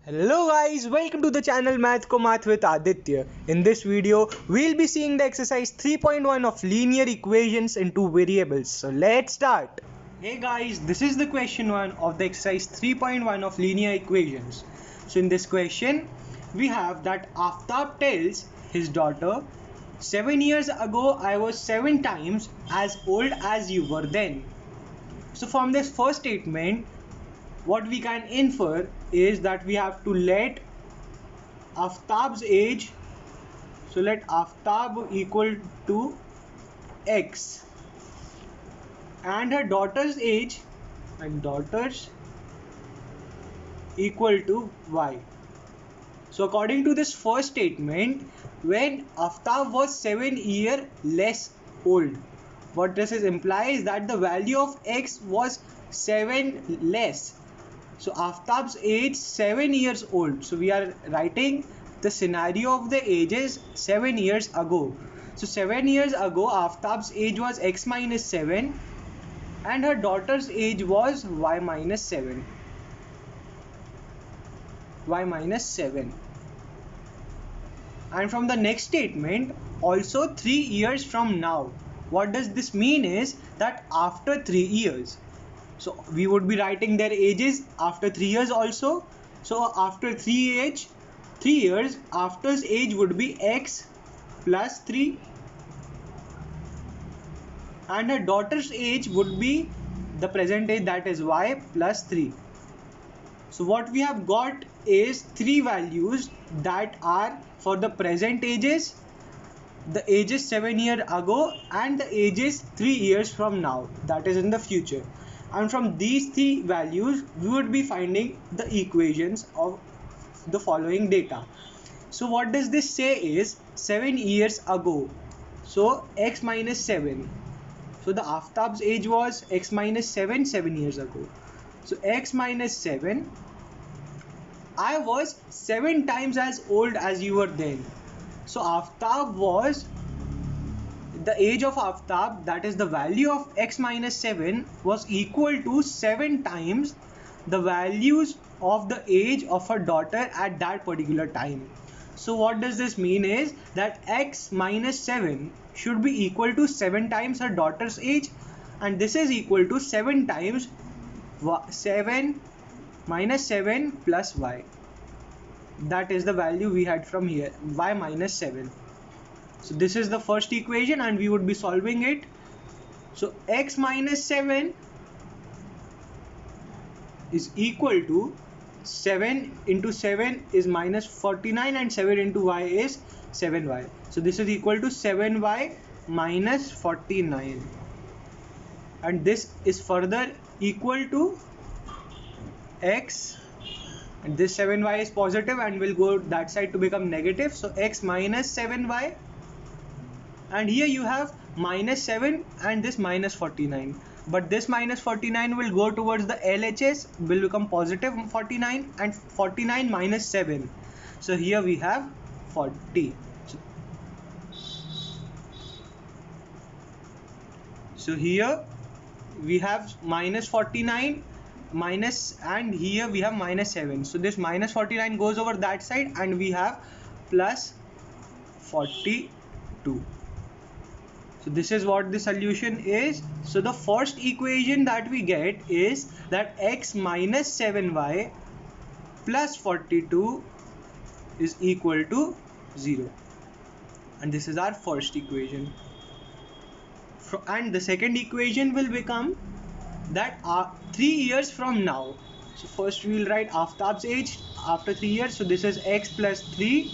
Hello guys, welcome to the channel Math Ko Math with Aditya. In this video, we'll be seeing the exercise 3.1 of linear equations into variables. So let's start. Hey guys, this is the question 1 of the exercise 3.1 of linear equations. So in this question, we have that Aftab tells his daughter, 7 years ago I was 7 times as old as you were then. So from this first statement, what we can infer is that we have to let Aftab's age, so let Aftab equal to x and her daughter's age and daughters equal to y. So according to this first statement, when Aftab was 7 years less old, what this is implies that the value of x was 7 less. So Aftab's age 7 years old. So we are writing the scenario of the ages 7 years ago. So 7 years ago Aftab's age was x minus 7 and her daughter's age was y minus 7. Y minus 7. And from the next statement, also 3 years from now. What does this mean is that after 3 years. So we would be writing their ages after 3 years also. So after 3 years, Aftab's age would be x plus 3 and her daughter's age would be the present age, that is y plus 3. So what we have got is 3 values that are for the present ages, the ages 7 years ago and the ages 3 years from now, that is in the future. And from these 3 values we would be finding the equations of the following data. So what does this say is 7 years ago, so x minus 7. So the Aftab's age was x minus 7 7 years ago. So x minus 7, I was 7 times as old as you were then. So Aftab was, the age of Aftab, that is the value of x minus 7, was equal to 7 times the values of the age of her daughter at that particular time. So what does this mean is that x minus 7 should be equal to 7 times her daughter's age, and this is equal to 7 times 7 minus 7 plus y. That is the value we had from here, y minus 7. So this is the first equation and we would be solving it. So x minus 7 is equal to 7 into 7 is minus 49 and 7 into y is 7y. So this is equal to 7y minus 49. And this is further equal to x, and this 7y is positive and will go that side to become negative. So x minus 7y. And here you have minus 7 and this minus 49, but this minus 49 will go towards the LHS, will become positive 49, and 49 minus 7, so here we have 40. So here we have minus 49 minus, and here we have minus 7, so this minus 49 goes over that side and we have plus 42. So this is what the solution is. So the first equation that we get is that x minus 7y plus 42 is equal to 0. And this is our first equation. And the second equation will become that 3 years from now. So first we will write Aftab's age after 3 years. So this is x plus 3.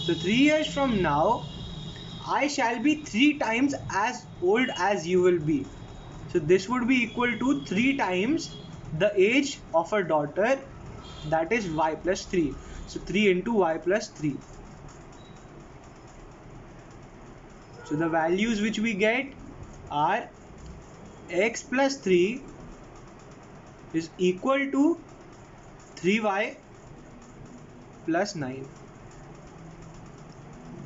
So 3 years from now, I shall be 3 times as old as you will be. So this would be equal to 3 times the age of a daughter, that is y plus 3. So 3 into y plus 3. So the values which we get are x plus 3 is equal to 3y plus 9.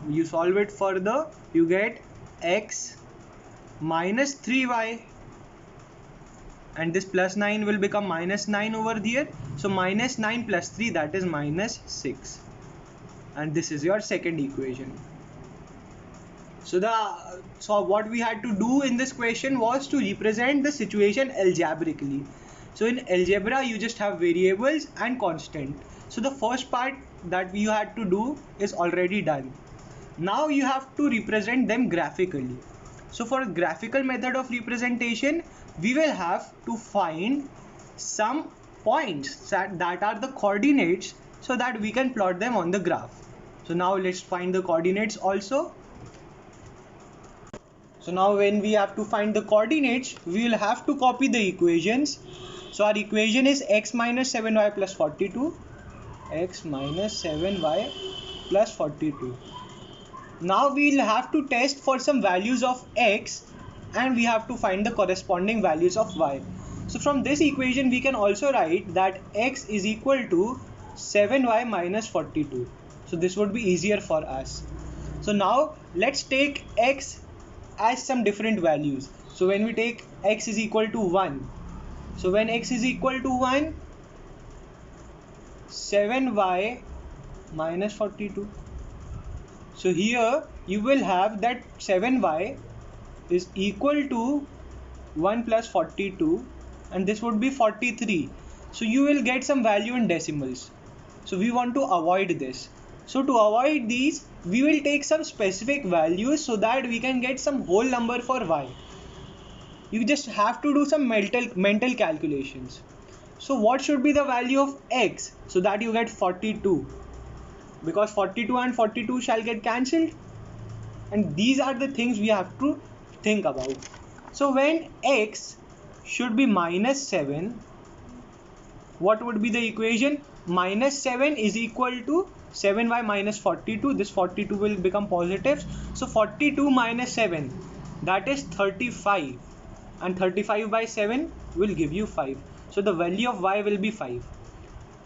You solve it further, you get x minus 3y, and this plus 9 will become minus 9 over here, So minus 9 plus 3, that is minus 6. And this is your second equation. So what we had to do in this question was to represent the situation algebraically. So in algebra you just have variables and constant. So the first part that you had to do is already done. Now you have to represent them graphically. So for a graphical method of representation, we will have to find some points that are the coordinates so that we can plot them on the graph. So now let's find the coordinates also. So now when we have to find the coordinates, we will have to copy the equations. So our equation is x minus 7y plus 42. X minus 7y plus 42. Now we will have to test for some values of x and we have to find the corresponding values of y. So from this equation we can also write that x is equal to 7y minus 42. So this would be easier for us. So now let's take x as some different values. So when we take x is equal to 1, so when x is equal to 1, 7y minus 42. So here you will have that 7y is equal to 1 plus 42 and this would be 43. So you will get some value in decimals. So we want to avoid this. So to avoid these, we will take some specific values so that we can get some whole number for y. You just have to do some mental calculations. So what should be the value of x so that you get 42? Because 42 and 42 shall get cancelled. And these are the things we have to think about. So when x should be minus 7, what would be the equation? Minus 7 is equal to 7y minus 42. This 42 will become positive. So 42 minus 7, that is 35. And 35 by 7 will give you 5. So the value of y will be 5.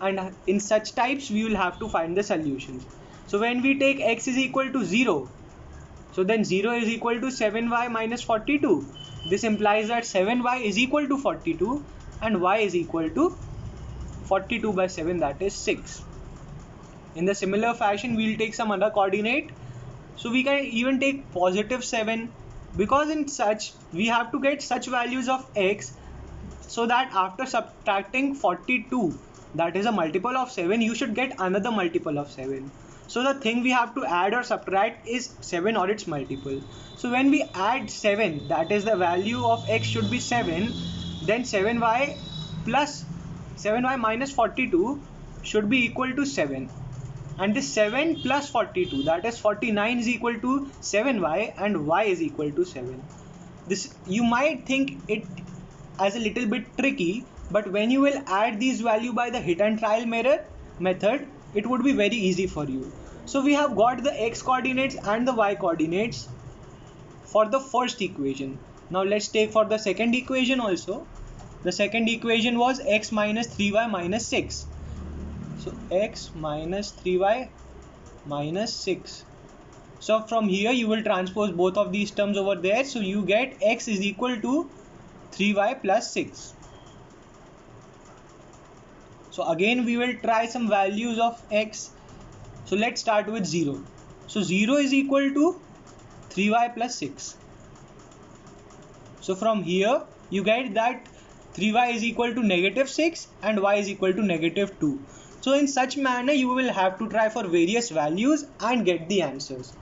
And in such types we will have to find the solutions. So when we take x is equal to 0, so then 0 is equal to 7y minus 42. This implies that 7y is equal to 42 and y is equal to 42 by 7, that is 6. In the similar fashion we will take some other coordinate. So we can even take positive 7, because in such we have to get such values of x so that after subtracting 42, that is a multiple of 7, you should get another multiple of 7. So the thing we have to add or subtract is 7 or its multiple. So when we add 7, that is the value of x should be 7, then 7y plus 7y minus 42 should be equal to 7. And this 7 plus 42, that is 49, is equal to 7y and y is equal to 7. This you might think it as a little bit tricky, but when you will add these value by the hit and trial method, it would be very easy for you. So we have got the x coordinates and the y coordinates for the first equation. Now let's take for the second equation also. The second equation was x minus 3y minus 6. So x minus 3y minus 6. So from here you will transpose both of these terms over there. So you get x is equal to 3y plus 6. So again we will try some values of x. So let's start with 0. So 0 is equal to 3y plus 6. So from here you get that 3y is equal to negative 6 and y is equal to negative 2. So in such manner you will have to try for various values and get the answers.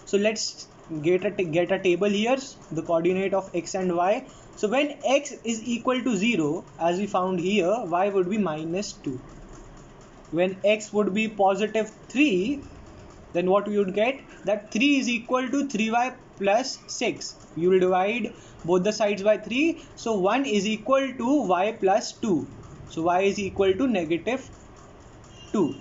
So let's get a table here, the coordinate of x and y. So when x is equal to 0, as we found here, y would be minus 2. When x would be positive 3, then what we would get? That 3 is equal to 3y plus 6. You will divide both the sides by 3. So 1 is equal to y plus 2. So y is equal to negative 2.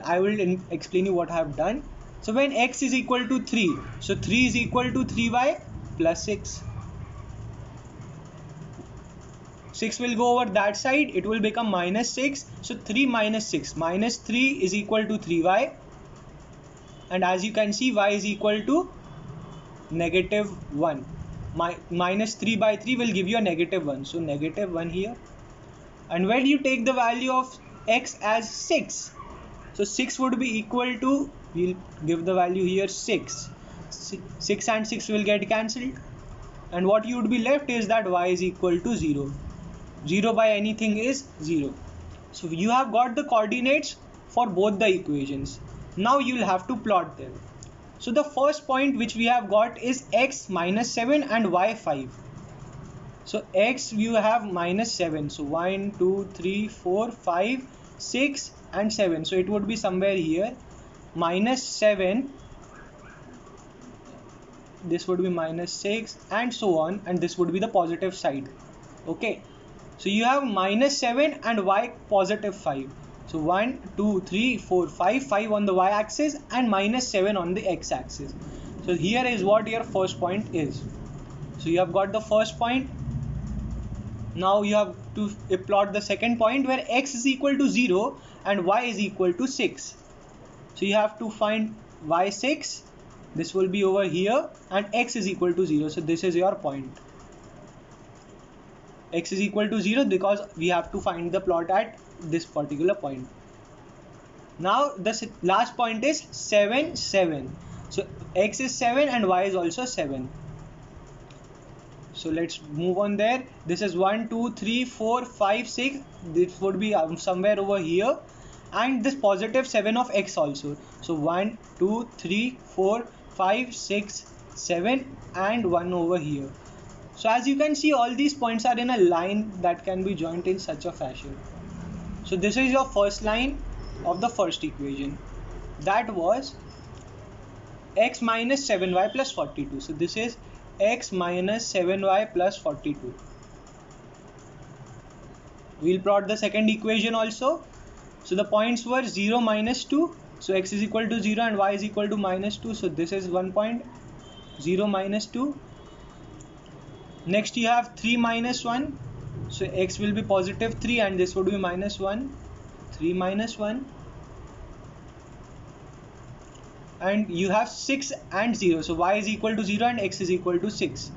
I will explain you what I have done. So when x is equal to 3, so 3 is equal to 3y plus 6. 6 will go over that side, it will become minus 6. So 3 minus 6, minus 3 is equal to 3y. And as you can see, y is equal to negative 1. Minus 3 by 3 will give you a negative 1. So negative 1 here. And when you take the value of x as 6, so 6 would be equal to, we'll give the value here 6. 6 and 6 will get cancelled, and what you would be left is that y is equal to 0. 0 by anything is 0. So you have got the coordinates for both the equations. Now you will have to plot them. So the first point which we have got is x minus 7 and y 5. So x you have minus 7. So 1, 2, 3, 4, 5, 6 and 7. So it would be somewhere here. Minus 7. This would be minus 6 and so on. And this would be the positive side. Okay. So you have minus 7 and y positive 5. So 1, 2, 3, 4, 5, 5 on the y-axis and minus 7 on the x-axis. So here is what your first point is. So you have got the first point. Now you have to plot the second point where x is equal to 0 and y is equal to 6. So you have to find y6. This will be over here and x is equal to 0. So this is your point. X is equal to 0 because we have to find the plot at this particular point. Now the last point is 7, 7. So x is 7 and y is also 7. So let's move on there. This is 1, 2, 3, 4, 5, 6. This would be somewhere over here. And this positive 7 of x also. So 1, 2, 3, 4, 5, 6, 7 and 1 over here. So as you can see, all these points are in a line that can be joined in such a fashion. So this is your first line of the first equation. That was x minus 7y plus 42. So this is x minus 7y plus 42. We'll plot the second equation also. So the points were 0, minus 2. So x is equal to 0 and y is equal to minus 2. So this is 1 point, 0, minus 2. Next you have 3 minus 1. So x will be positive 3 and this would be minus 1. 3 minus 1. And you have 6 and 0. So y is equal to 0 and x is equal to 6.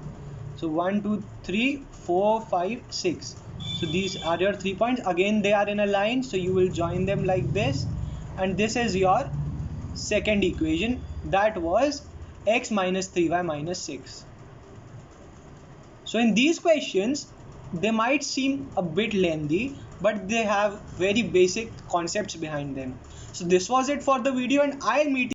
So 1, 2, 3, 4, 5, 6. So these are your 3 points. Again they are in a line. So you will join them like this. And this is your second equation. That was x minus 3y minus 6. So in these questions, they might seem a bit lengthy, but they have very basic concepts behind them. So this was it for the video, and I'll meet you